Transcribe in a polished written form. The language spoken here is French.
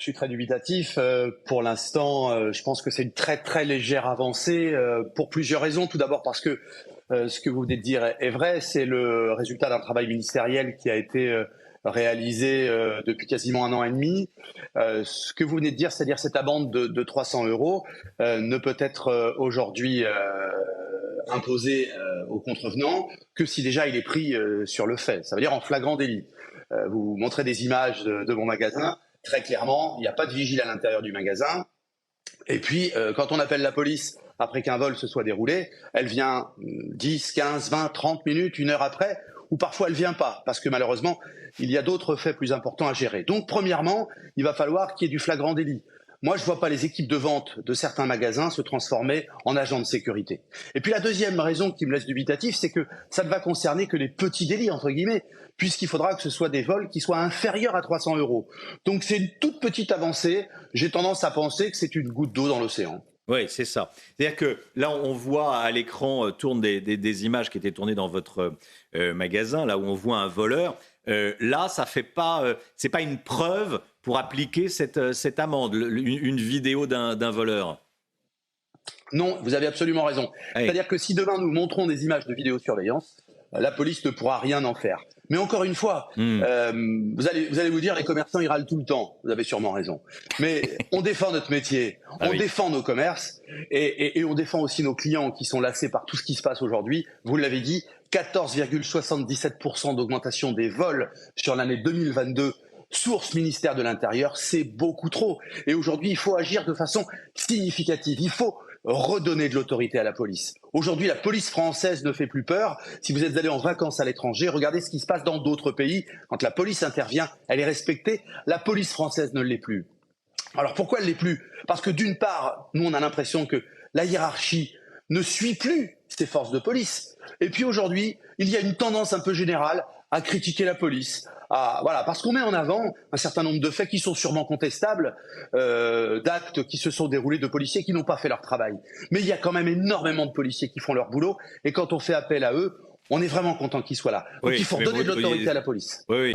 Je suis très dubitatif. Pour l'instant, je pense que c'est une très très légère avancée pour plusieurs raisons. Tout d'abord parce que ce que vous venez de dire est vrai. C'est le résultat d'un travail ministériel qui a été réalisé depuis quasiment 1 an et demi. Ce que vous venez de dire, c'est-à-dire cette amende de 300 euros, ne peut être aujourd'hui imposée au contrevenant que si déjà il est pris sur le fait. Ça veut dire en flagrant délit. Vous montrez des images de mon magasin. Très clairement, il n'y a pas de vigile à l'intérieur du magasin. Et puis, quand on appelle la police après qu'un vol se soit déroulé, elle vient 10, 15, 20, 30 minutes, 1 heure après, ou parfois elle vient pas, parce que malheureusement, il y a d'autres faits plus importants à gérer. Donc, premièrement, il va falloir qu'il y ait du flagrant délit. Moi, je ne vois pas les équipes de vente de certains magasins se transformer en agents de sécurité. Et puis la deuxième raison qui me laisse dubitatif, c'est que ça ne va concerner que les petits délits, entre guillemets, puisqu'il faudra que ce soit des vols qui soient inférieurs à 300 euros. Donc c'est une toute petite avancée. J'ai tendance à penser que c'est une goutte d'eau dans l'océan. Oui, c'est ça. C'est-à-dire que là, on voit à l'écran, tournent des images qui étaient tournées dans votre magasin, là où on voit un voleur. Là, ça fait pas, c'est pas une preuve pour appliquer cette amende, une vidéo d'un voleur. Non, vous avez absolument raison. Oui. C'est-à-dire que si demain nous montrons des images de vidéosurveillance, la police ne pourra rien en faire. Mais encore une fois, vous allez vous dire les commerçants ils râlent tout le temps. Vous avez sûrement raison. Mais on défend notre métier, on défend nos commerces et on défend aussi nos clients qui sont lassés par tout ce qui se passe aujourd'hui. Vous l'avez dit, 14,77% d'augmentation des vols sur l'année 2022. Source ministère de l'Intérieur, c'est beaucoup trop. Et aujourd'hui, il faut agir de façon significative. Il faut redonner de l'autorité à la police. Aujourd'hui, la police française ne fait plus peur. Si vous êtes allé en vacances à l'étranger, regardez ce qui se passe dans d'autres pays. Quand la police intervient, elle est respectée. La police française ne l'est plus. Alors pourquoi elle ne l'est plus? Parce que d'une part, nous on a l'impression que la hiérarchie ne suit plus ces forces de police. Et puis aujourd'hui, il y a une tendance un peu générale à critiquer la police. Parce qu'on met en avant un certain nombre de faits qui sont sûrement contestables, d'actes qui se sont déroulés de policiers qui n'ont pas fait leur travail. Mais il y a quand même énormément de policiers qui font leur boulot, et quand on fait appel à eux, on est vraiment content qu'ils soient là. Donc il faut redonner de l'autorité à la police. Oui.